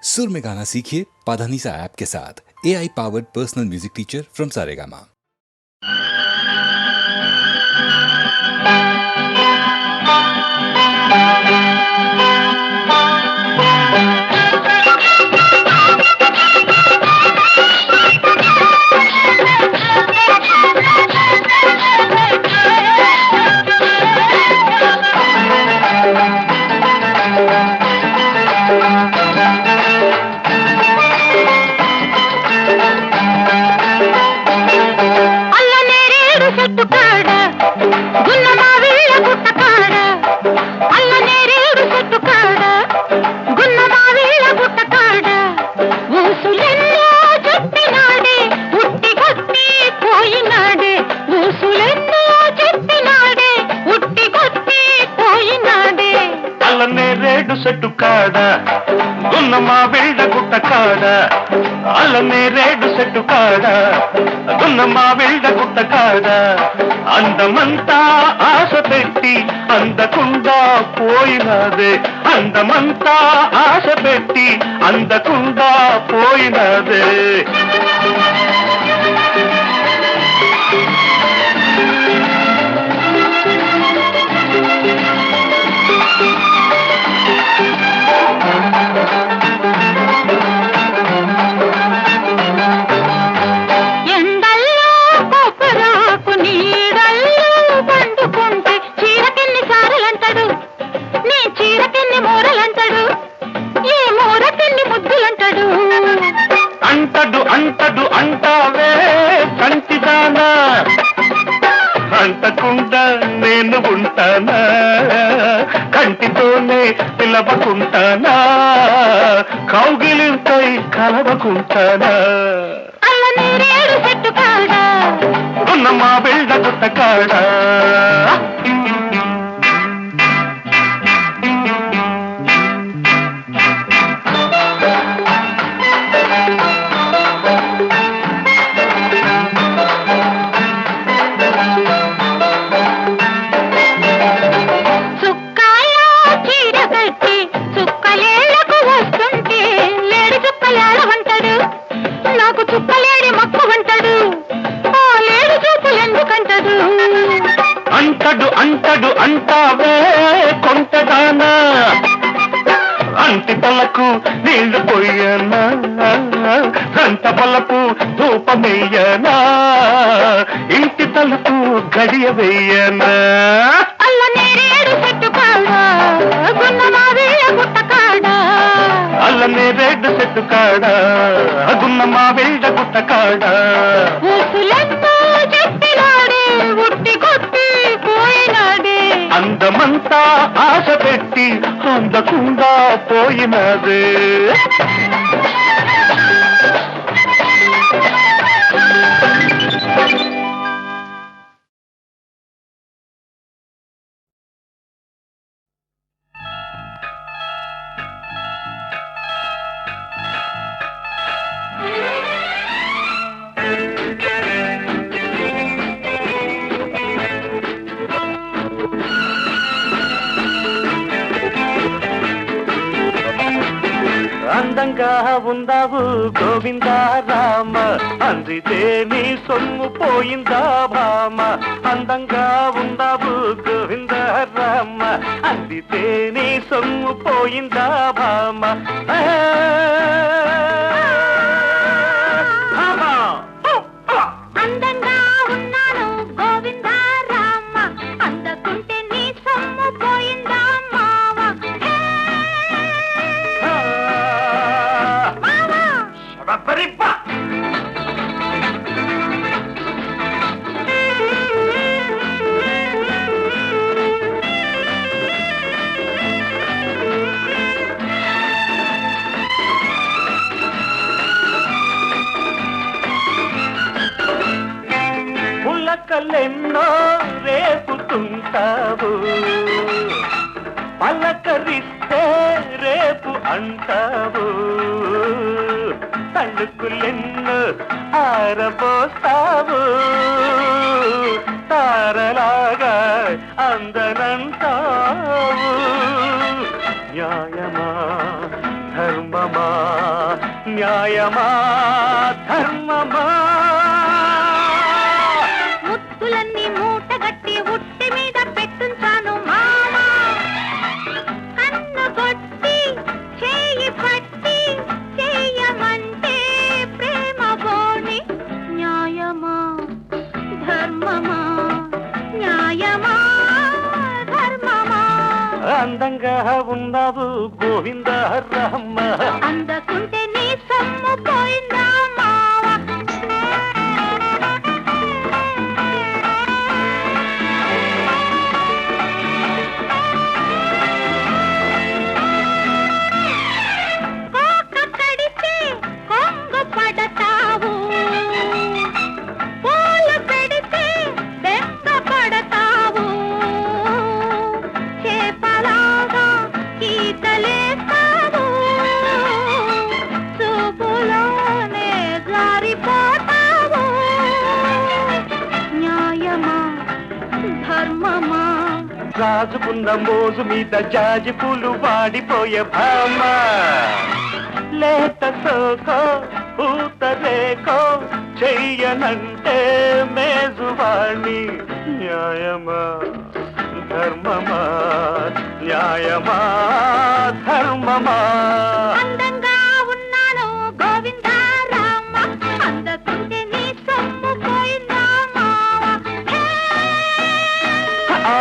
सुर में गाना सीखिए पाधानीसा ऐप के साथ। AI powered personal music teacher from Saregama. చెట్టు కాడ గున్నమా వెళ్ళ గుట్ట కాడ అల్లనే రేడు చెట్టు కాడ గున్నమా వెళ్ళ గుట్ట కాడ అందమంతా ఆశ పెట్టి అందకుండా పోయినదే అందమంతా ఆశ పెట్టి అందకుండా పోయినదే అంటడు అంటావే కంటిదానా అంటకుండా నేను ఉంటానా కంటితోనే పిలవకుంటానా కౌగిలింతై కలవకుంటానా గున్నమా వెళ్ళ గుట్ట కాడ అంటడు అంటావే కొంటదానా అంటి తలకు నీళ్లు పోయనా గంట బలపు ధూపమేయనా ఇంటి తలుపు గడియ వేయనా అల్లనే రేడు చెట్టు కాడ గున్నమా వెళ్ళ గుట్ట కాడ అందమంతా ఆశ పెట్టి అందకుండా పోయినదే అందంగా ఉందావు గోవిందా రామ అందితే నీ సొమ్ము పోయిందా భామ అందంగా ఉందావు గోవిందా రామ అందితే నీ సొమ్ము పోయిందా భామ అందంగా ఉన్నాను గోవిందా రామ అందకుంటే నీ సొమ్ము పోయిందా మావ పులకలెన్నో రేపుతుంటావు పలకరిస్తే రేపు అంటావు తళుకులెన్నో ఆరబోస్తావు తారలాగా అందనంటావు న్యాయమా ధర్మమా న్యాయమా ధర్మమా ముత్తులన్నీ మూటగట్టి ఉట్టి మీద పెట్టుంచాను మామా కన్ను కొట్టి చేయి పట్టి చేయమంటే ప్రేమ బోని న్యాయమా ధర్మమా న్యాయమా ధర్మమా అందంగా ఉన్నావు గోవింద రహమ్మ అందకుంటే నీ సొమ్ము పోయిందా మావా కోక కడితే కొంగు పడతావు పూలు పెడితే బెంగ పడతావు చేపలాగా ఈతలేస్తావు చూపులోనే జారిపోతావు న్యాయమా ధర్మమా రాజుకున్న మోజు మీద జాజి పూలు వాడిపోయే భామ లేత సోకో పూత రేకో చెయ్యనంటే మేజువాణి న్యాయమా ధర్మమా న్యాయమా ధర్మమా అందంగా ఉన్నాను గోవిందా రామ అందకుంటే నీ సొమ్ము పోయిందా మావా ఆ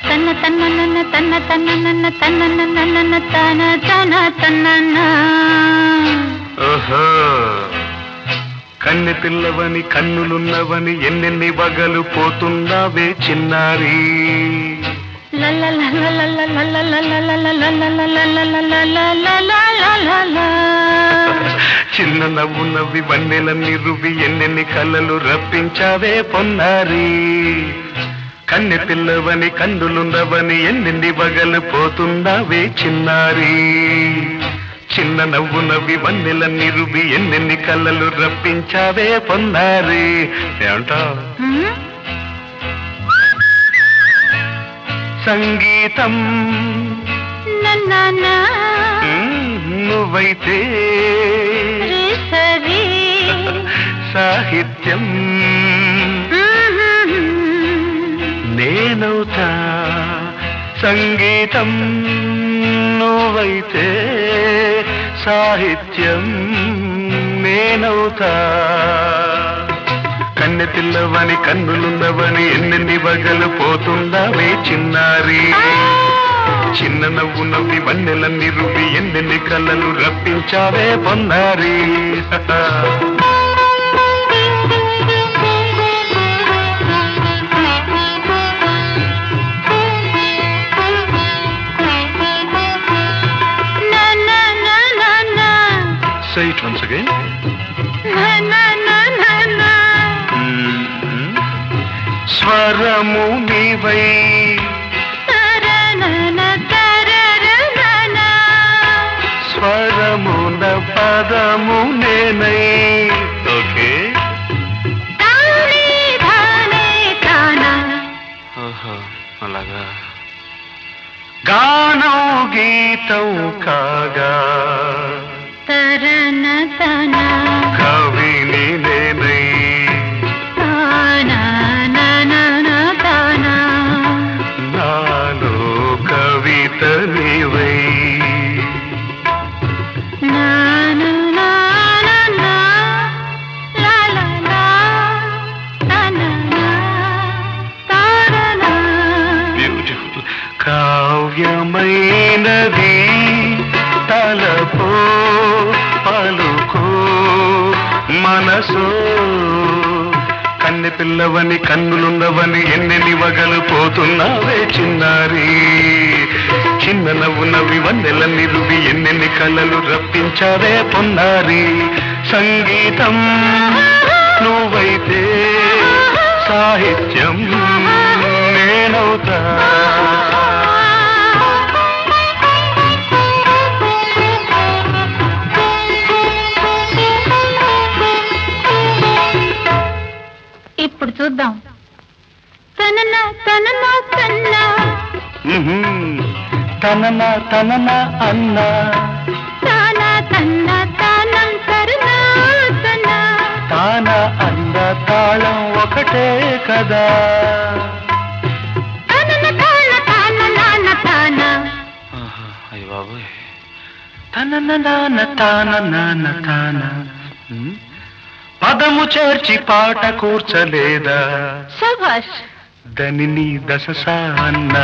తన్న తన్న తన తన్న ఓహో కన్నె పిల్లవని కన్నులున్నవని ఎన్నెన్ని వగలు పోతున్నావే చిన్నారి చిన్న నవ్వు నవ్వి వన్నెలన్నీ రువి ఎన్నెన్ని కళ్ళలు రప్పించావే పొన్నారి కన్నె పిల్లవని కన్నులున్నవని ఎన్నెన్ని వగలు పోతున్నావే చిన్నారి చిన్న నవ్వు నవ్వి వన్నెలన్నీ రువి ఎన్నెన్ని కళ్ళలు రప్పించావే పొన్నారి ఏమంటావ్ సంగీతం నువ్వైతే సాహిత్యం నేనవుతా సంగీతం నువ్వైతే సాహిత్యం నేనవుతా కన్నె పిల్లవని కన్నులున్నవని ఎన్నెన్ని వగలు పోతుందావే చిన్నారి చిన్న నవ్వు నవ్వి వన్నెలన్నీ రువి ఎన్నెన్ని కళ్ళలు రప్పించావే పొన్నారి Say it once again. స్వరము నీవై స్వరమున పదము నేనై ఓకే అలాగా గానం గీతం కాగా కవిని నేనై నాలో కవిత నీవై బ్యూటిఫుల్ కావ్యమైనది తలపో పలుకో మనసో కన్నె పిల్లవని కన్నులున్నవని ఎన్నెన్ని వగలు పోతున్నావే చిన్నారి చిన్న నవ్వు నవ్వి వన్నెలన్నీ రువి ఎన్నెన్ని కళ్ళలు రప్పించావే పొన్నారి సంగీతం నువ్వైతే సాహిత్యం నేనవుతా ఇప్పుడు చూద్దాం తనన తనన తన్న తనన తనన అన్న తాన తన్న తానం తరుణ తన తాన అన్న తాళం ఒకటే కదా తనన తాన తాన నాన్న తాన అయ్య బాబోయ్ తనన నాన్న తాన నాన్న తాన పదము చేర్చి పాట కూర్చలేదా శభాష్ దని దశ అన్న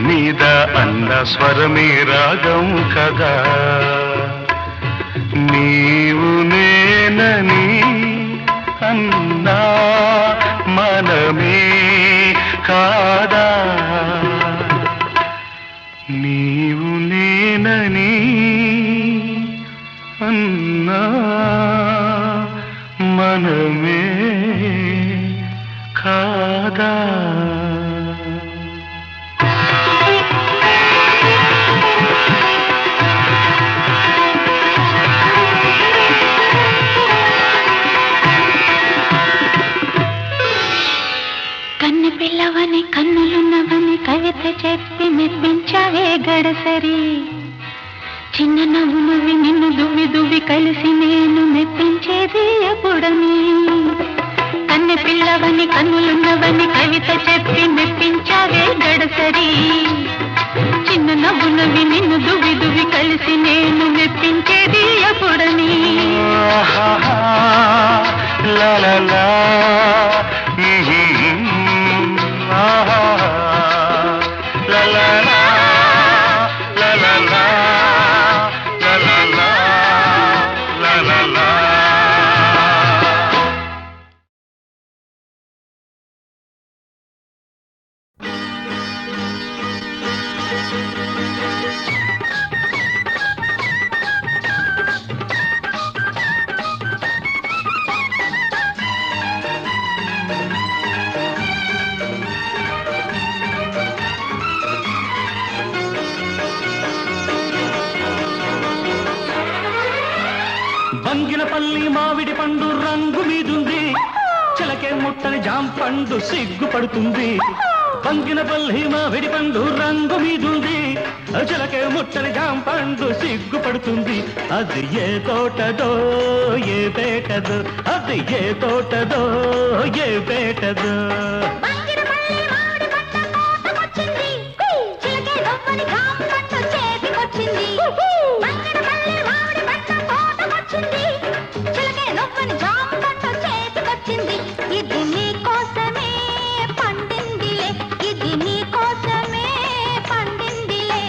మీద అన్న స్వరమే రాగం కదా నీవు నేనని అన్నా మనమే కాదా నీవు నేనని అన్నా మనమే కాదా కన్ను పిల్లవని కన్నులున్నవని కవిత చెప్పి మెప్పించావే గడసరి చిన్న నవ్వు నువ్వి నిన్ను దువ్వి దువ్వి కలిసి నేను మెప్పించేది ఎప్పుడని కన్ను పిల్లవని కన్నులున్నవని కవిత చెప్పి మెప్పించావే గడసరి చిన్న నవ్వు నువ్వి నిన్ను దువ్వి దువ్వి కలిసి నేను మెప్పించేది ఎప్పుడని లా లా లా లా లా లా లా లా లా లా లా లా లా లా బంగినపల్లి మామిడి పండు రంగు మీదుంది చిలకే ముట్టని జాంపండు సిగ్గుపడుతుంది బంగినపల్లి మామిడి పండు రంగు మీదుంది చిలకే ముట్టని జాంపండు సిగ్గుపడుతుంది అది ఏ తోటదో ఏ పేటదో అది ఏ తోటదో ఏ పేటదో ఇది నీ కోసమే పండిందిలే ఇది నీ కోసమే పండిందిలే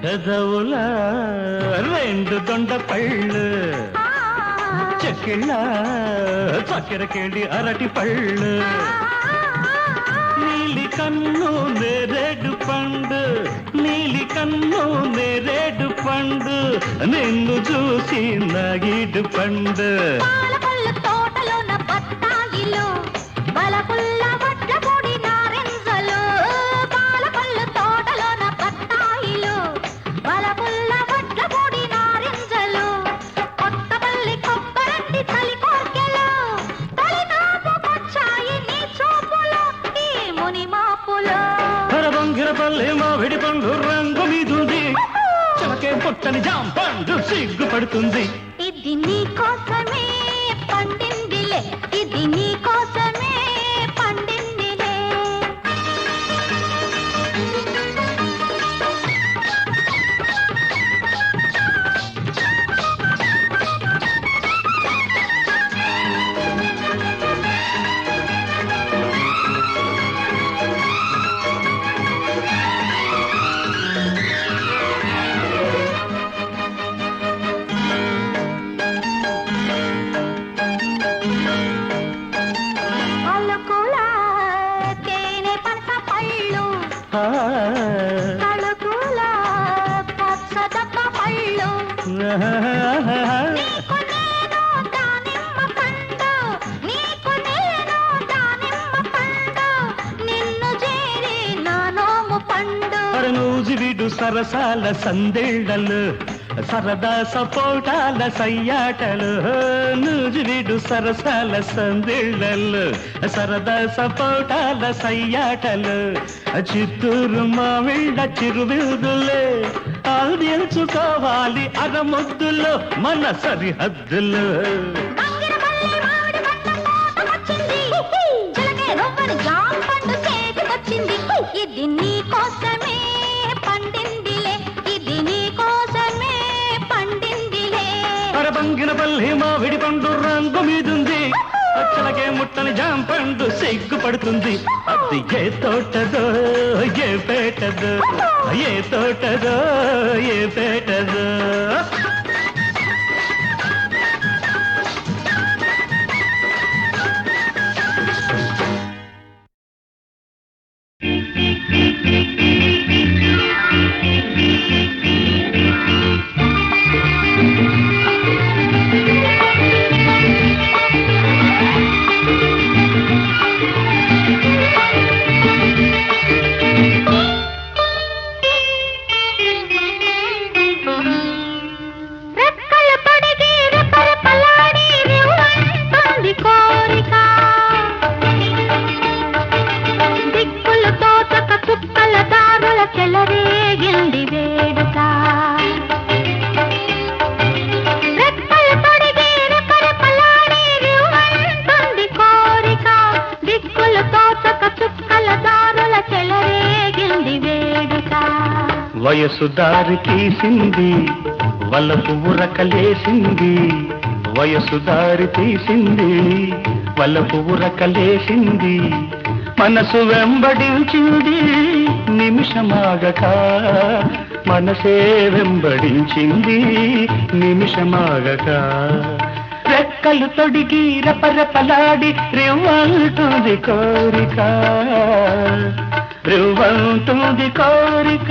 పెదవుల రెండు దొండ పళ్ళు చెక్కిళ్ళ చక్కెరకేళి అరటి పళ్ళు నీలి కన్ను నేరేడు పండు నీలి కన్ను నేరేడు పండు నిన్ను చూసి నాగిడు పండు పాలకొల్లు తోటలోన బత్తాయిలు బలపుల్ల వడ్ల పొడి నారింజలు పాలకొల్లు తోటలోన బత్తాయిలు బలపుల్ల వడ్ల పొడి నారింజలు కొత్తపల్లి కొబ్బరంటి చలి కోర్కెలు తొలినాపుకొచ్చాయి నీ చూపులు ఈ ముని మాపులు బంగిరపల్లి మామిడి పండు రంగు మీదుంది చిలకే పుట్టని జాంపండు సిగ్గుపడుతుంది ఇది నీ కోసమే పండిందిలే ఇది నీ కోసమే పండిందిలే తలుపుల పచ్చదప్ప పళ్ళు నీకు నేను దానిమ్మ పండు నీకు నేను దానిమ్మ పండు నిన్ను చేరి నా నోము పండు నూజివిడు సరసాల సందేళ్లలు సరదా సపోటాల సయ్యాటలు నూజివిడు సరసాల సందేళ్లలు సరదా సపోటాల సయ్యాటలు చిత్తూరు మావిళ్ళ చిరువిల్దులే ఆల్దించుకోవాలి అరముద్దులో మన సరిహద్దులు ఇది నీ కోసమే పండిందిలే ఇది నీ కోసమే పండిందిలే అరబంగిన పల్లి మావిడి పండు రంగు మీదుంది అచ్చలకే ముట్టని జాంపండు సిగ్గుపడుతుంది అది ఏ తోటదో ఏ పేటదో ఏ తోటదో ఏ పేటదో వయసు దారి తీసింది వలపు ఉరకలేసింది వయసు దారి తీసింది వలపు ఉరకలేసింది మనసు వెంబడించింది నిమిషమాగక మనసే వెంబడించింది నిమిషమాగక రెక్కలు తొడిగి రపరపలాడి రివ్వంటుంది కోరిక రివ్వంటుంది కోరిక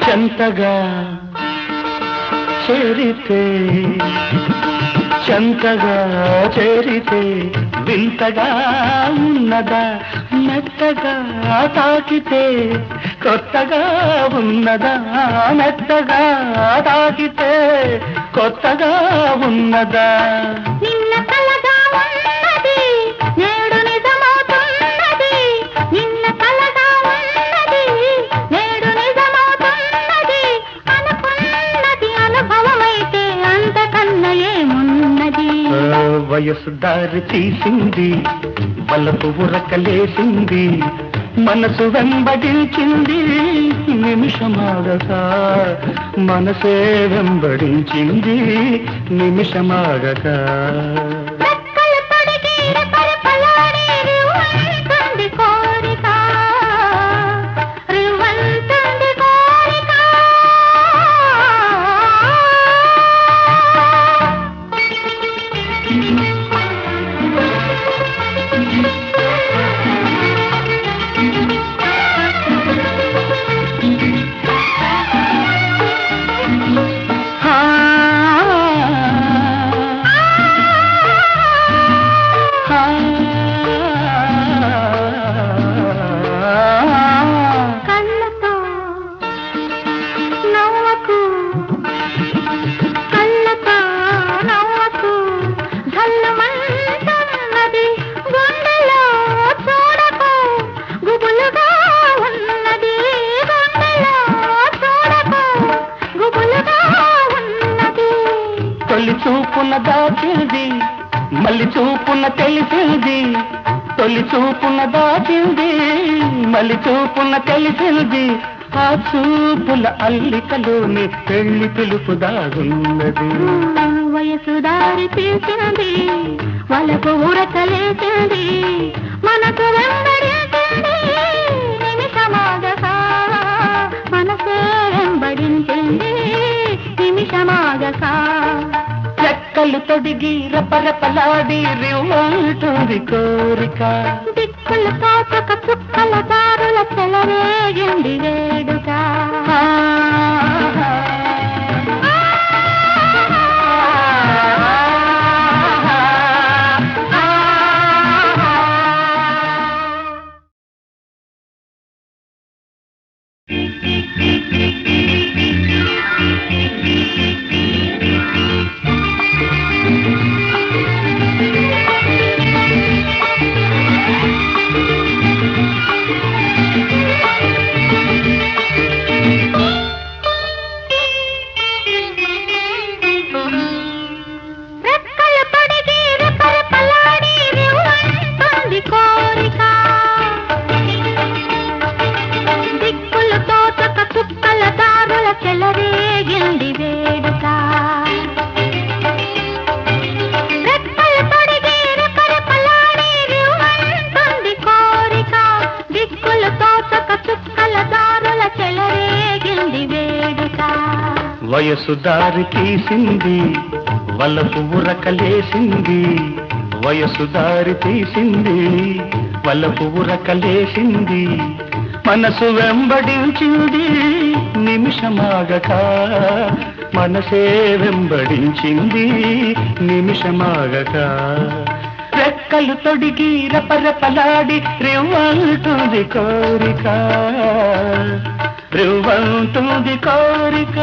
చెంతగా చేరితే చెంతగా చేరితే వింతగా ఉన్నదా మెత్తగా తాకితే కొత్తగా ఉన్నదా మెత్తగా తాకితే కొత్తగా ఉన్నదా నిన్న కలగా ఉన్నది నేడు నిజమవుతున్నది నిన్న కలగా ఉన్నది నేడు నిజమవుతున్నది అనుకున్నది అనుభవమైతే అంతకన్నా ఏమున్నది వయసు దారి తీసింది వలపు ఉరకలేసింది మనసు వెంబడించింది నిమిషమాగక మనసే వెంబడించింది నిమిషమాగక చూపున దాచింది మళ్ళీ చూపున తెలిసింది తొలి చూపున దాచింది మలి చూపున తెలిసింది ఆ చూపుల అల్లికలోని పెళ్లి పిలుపు దాగున్నది వయసు దారి తీసింది వలపు ఉరకలేసింది మనకు వెంబడించింది నిమిషమాగగా మనసే వెంబడించింది నిమిషమాగగా రెక్కలు తొడిగి రపరపలాడి రివ్వంటుంది కోరిక దిక్కులు తోచక చుక్కల దారుల చెలరేగింది వేడుక వయసు దారి తీసింది వలపు ఉరకలేసింది వయసు దారి తీసింది వలపు ఉరకలేసింది మనసు వెంబడించింది నిమిషమాగక మనసే వెంబడించింది నిమిషమాగక రెక్కలు తొడిగి రపరపలాడి రివ్వంటుంది కోరిక రివ్వంటుంది కోరిక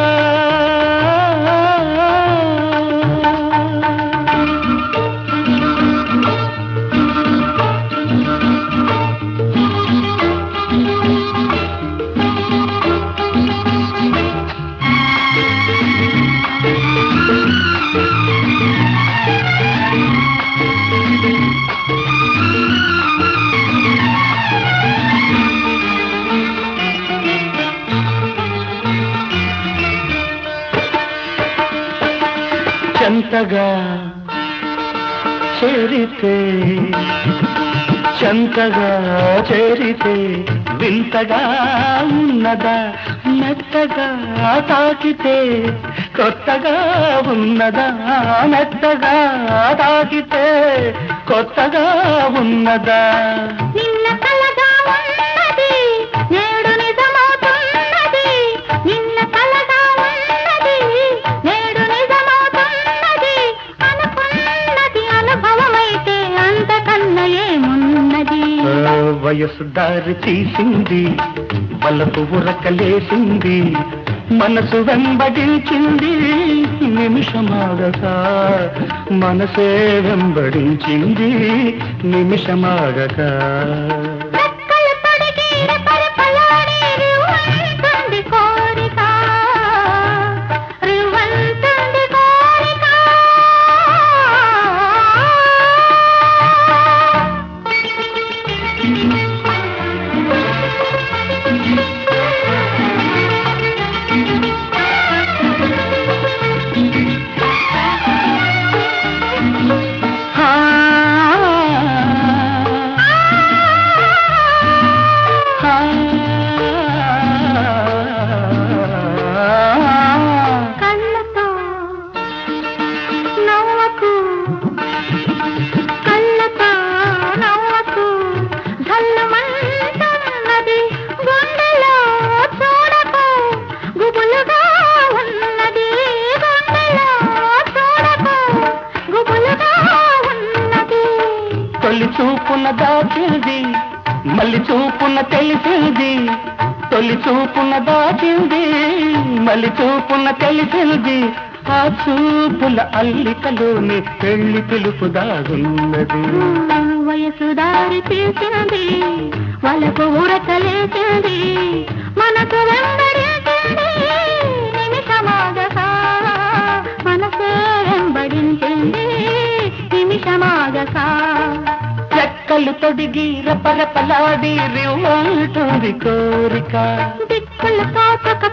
చెంతగా చేరితే చెంతగా చేరితే వింతగా ఉన్నదా మెత్తగా తాకితే కొత్తగా ఉన్నదా మెత్తగా తాకితే కొత్తగా ఉన్నదా నిన్న కలగా ఉన్నది నేడు నిజమవుతున్నది నిన్న కలగా ఉన్నది నేడు నిజమవుతున్నది అనుకున్నది అనుభవమైతే అంతకన్నా ఏమున్నది వయసు దారి తీసింది వలపు ఉరకలేసింది మనసు వెంబడించింది నిమిషమాగక మనసే వెంబడించింది నిమిషమాగక రెక్కలు తొడిగి రెపరెపలాడి రివ్వంటుంది కోరిక రివ్వంటుంది కోరిక కళ్ళతో నవ్వకు కళ్ళతో నవ్వకు ధల్లుమంటున్నది గుండెలో చూడకు గుబులుగా ఉన్నది గుండెలో చూడకు గుబులుగా ఉన్నది తొలి చూపున దాచింది మళ్ళీ చూపున తెలిసింది తొలి చూపున దాచింది మళ్ళీ చూపున తెలిసింది ఆ చూపుల అల్లికలోని పెళ్లి పిలుపు దాగున్నది వయసు దారి తీసింది వలకు ఉరకలేసింది మనకు వెంబడించింది నిమిషమాగక మనసే వెంబడించింది నిమిషమాగక రెక్కలు తొడిగి రపరపలాడి రివ్వంటుంది కోరిక దిక్కులు తాకక